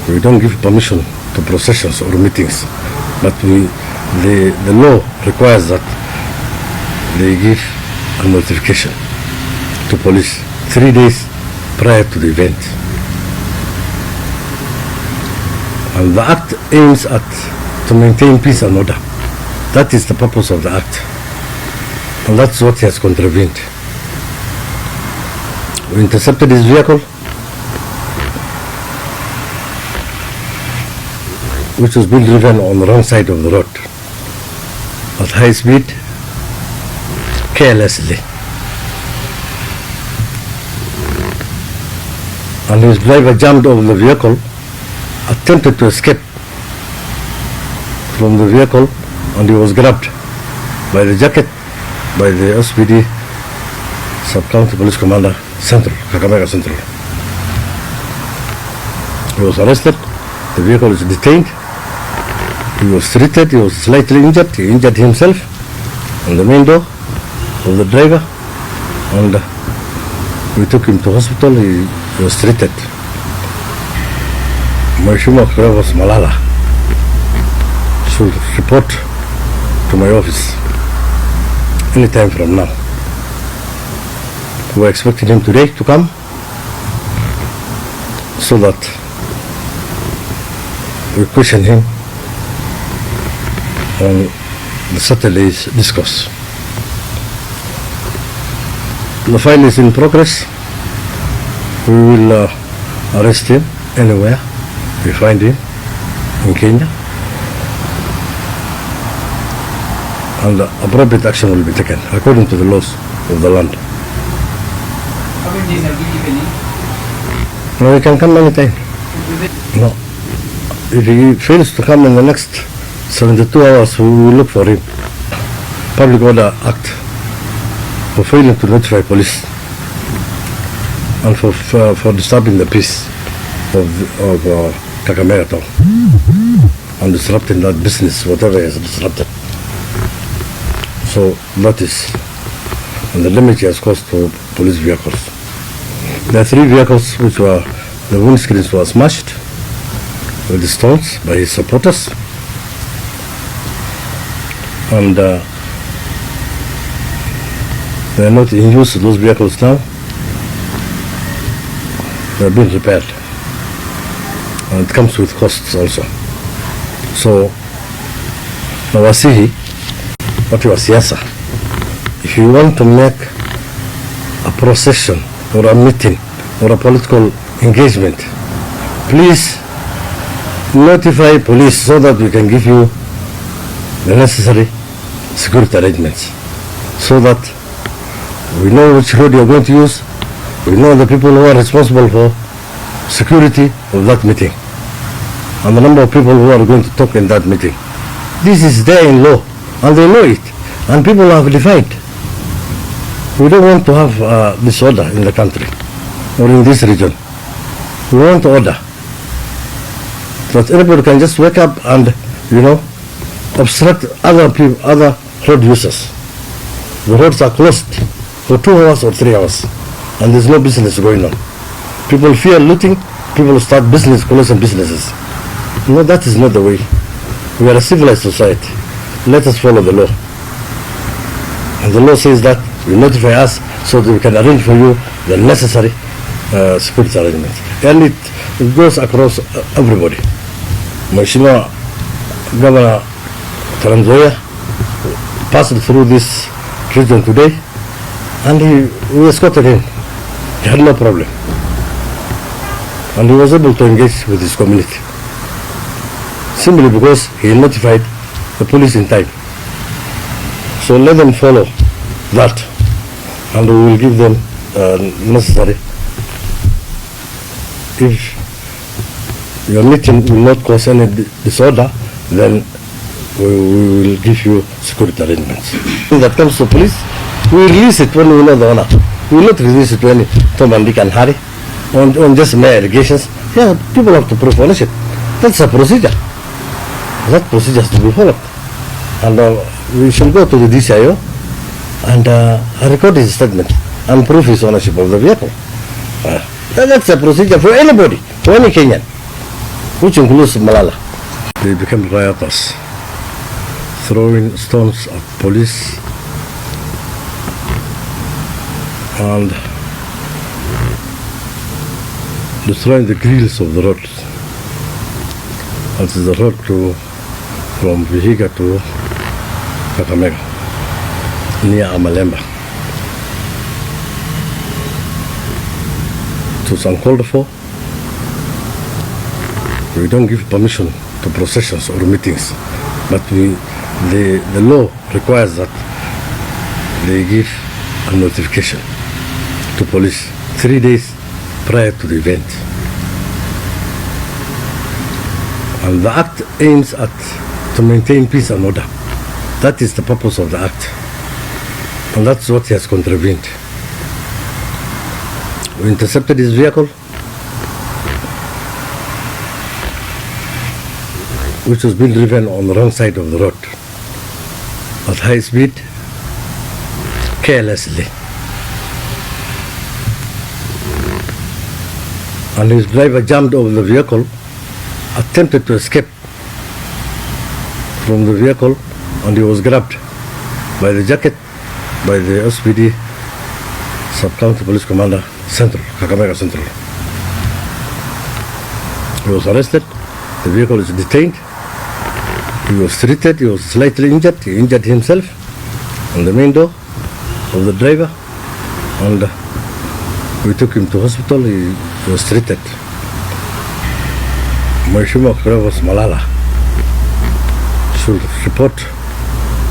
We don't give permission to processions or meetings, but the law requires that they give a notification to police 3 days prior to the event. And the act aims to maintain peace and order. That is the purpose of the act. And that's what he has contravened. We intercepted his vehicle, which was being driven on the wrong side of the road at high speed, carelessly. And his driver jumped over the vehicle, attempted to escape from the vehicle, and he was grabbed by the jacket by the SPD Sub-County Police Commander Central, Kakamega Central. He was arrested, the vehicle is detained, he was treated, he was slightly injured, he injured himself on the main door of the driver, and we took him to hospital, he was treated. Mheshimiwa Cleo Malal should report to my office anytime from now. We're expecting him today to come so that we question him on the Saturday's discourse. The file is in progress. We will arrest him anywhere we find him in Kenya, and appropriate action will be taken according to the laws of the land. How many days have you given him? No, he can come anytime. No. If he fails to come in the next 72 hours, we will look for him. Public Order Act for failing to notify police and for disturbing the peace of Kakamega town and disrupting that business, whatever is disrupted. So that is, and the damage has caused to police vehicles. There are 3 vehicles which were, the windscreens were smashed with the stones by his supporters, and they are not in use, those vehicles now. They are being repaired, and it comes with costs also. So nawasihi watu wa siasa, if you want to make a procession or a meeting or a political engagement, please notify police so that we can give you the necessary security arrangements, so that we know which road you are going to use, we know the people who are responsible for security of that meeting, and the number of people who are going to talk in that meeting. This is there in law, and they know it, and people have defined. We don't want to have disorder in the country or in this region. We want order. That everybody can just wake up and, obstruct other people, other road users. The roads are closed for 2 hours or 3 hours, and there's no business going on. People fear looting, people start closing businesses. No, that is not the way. We are a civilized society. Let us follow the law. And the law says that you notify us so that we can arrange for you the necessary security arrangements. And it goes across everybody. Mheshimiwa Governor Taranzoya passed through this region today, and we escorted him. He had no problem. And he was able to engage with his community, simply because he notified the police in time. So let them follow that, and we will give them necessary. If your meeting will not cause any disorder, then we will give you security arrangements. When that comes to police, we release it when we know the owner. We will not release it to any Tom and Dick and Harry on just mere allegations. Yeah, people have to prove ownership. That's a procedure. That procedure has to be followed. And we shall go to the DCIO and record his statement and prove his ownership of the vehicle. That's a procedure for anybody, for any Kenyan. which includes Malala. They became rioters, throwing stones at police and destroying the grills of the road. That is the road from Vihiga to Kakamega, near Amalemba. It was uncalled for. We don't give permission to processions or meetings, but the law requires that they give a notification to police 3 days prior to the event. And the act aims to maintain peace and order. That is the purpose of the act. And that's what he has contravened. We intercepted his vehicle, which was being driven on the wrong side of the road at high speed, carelessly. And his driver jumped over the vehicle, attempted to escape from the vehicle, and he was grabbed by the jacket by the SPD Sub-County Police Commander Central, Kakamega Central. He was arrested, the vehicle is detained, he was treated, he was slightly injured, he injured himself on the main door of the driver, and we took him to hospital, he was treated. Mheshimiwa Cleo Malal should report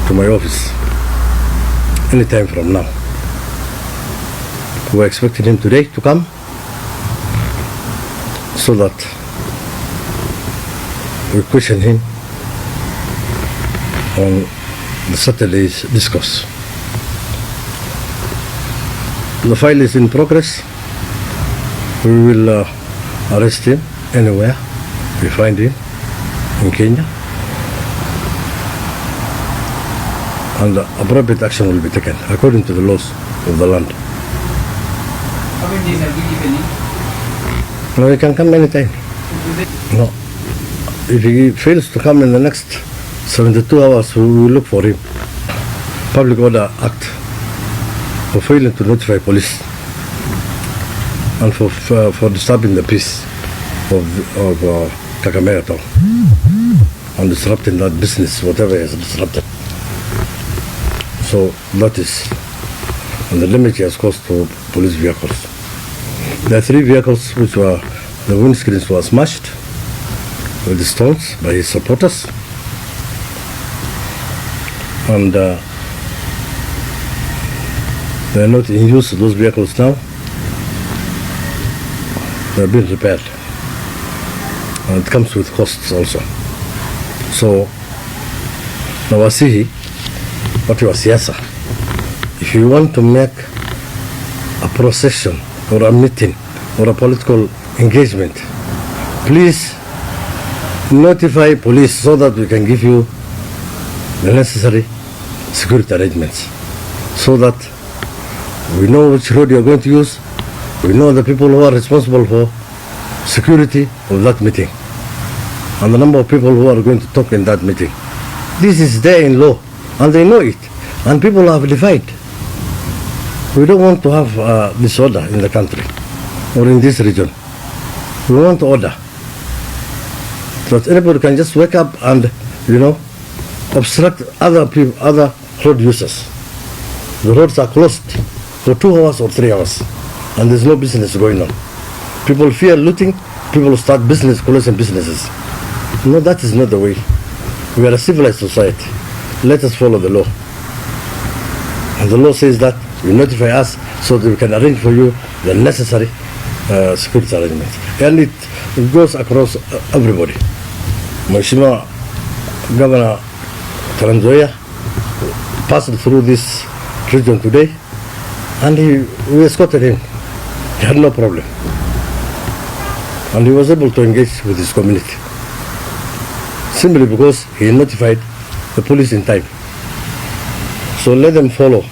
to my office anytime from now. We're expecting him today to come so that we question him on the Saturday's discourse. The file is in progress. We will arrest him anywhere we find him in Kenya, and appropriate action will be taken according to the laws of the land. How many days have you given him? No, he can come anytime. No. If he fails to come in the next 72 hours, we will look for him. Public Order Act for failing to notify police and for disturbing the peace of Kakamega town and disrupting that business, whatever is disrupted. So that is, and the damage he has caused to police vehicles. There are 3 vehicles which were, the windscreens were smashed with the stones by his supporters, and they are not in use, those vehicles now. They are being repaired, and it comes with costs also. So nawasihi watu wa siasa, if you want to make a procession or a meeting or a political engagement, please notify police so that we can give you the necessary security arrangements, so that we know which road you are going to use, we know the people who are responsible for security of that meeting, and the number of people who are going to talk in that meeting. This is there in law, and they know it, and people have defied. We don't want to have disorder in the country or in this region. We want order. That anybody can just wake up and, obstruct other people, other road users. The roads are closed for 2 hours or 3 hours, and there's no business going on. People fear looting, people start closing businesses. No, that is not the way. We are a civilized society. Let us follow the law. And the law says that you notify us so that we can arrange for you the necessary security arrangements. And it goes across everybody. Mheshimiwa Governor Taranzoya passed through this region today, and we escorted him. He had no problem. And he was able to engage with his community, simply because he notified the police in time. So let them follow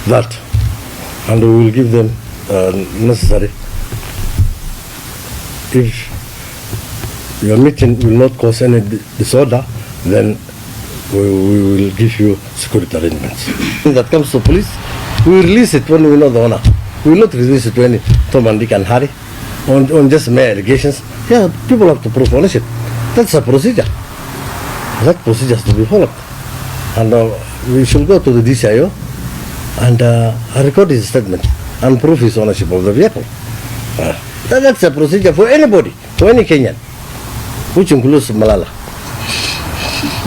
that, and we will give them necessary. If your meeting will not cause any disorder, then we will give you security arrangements. When that comes to police, we will release it when we know the owner. We will not release it to any Tom and Dick and Harry on just mere allegations. Yeah, people have to prove ownership. That's a procedure. That procedure has to be followed. And we shall go to the DCIO and record his statement and prove his ownership of the vehicle. That's a procedure for anybody, for any Kenyan, which includes Malala.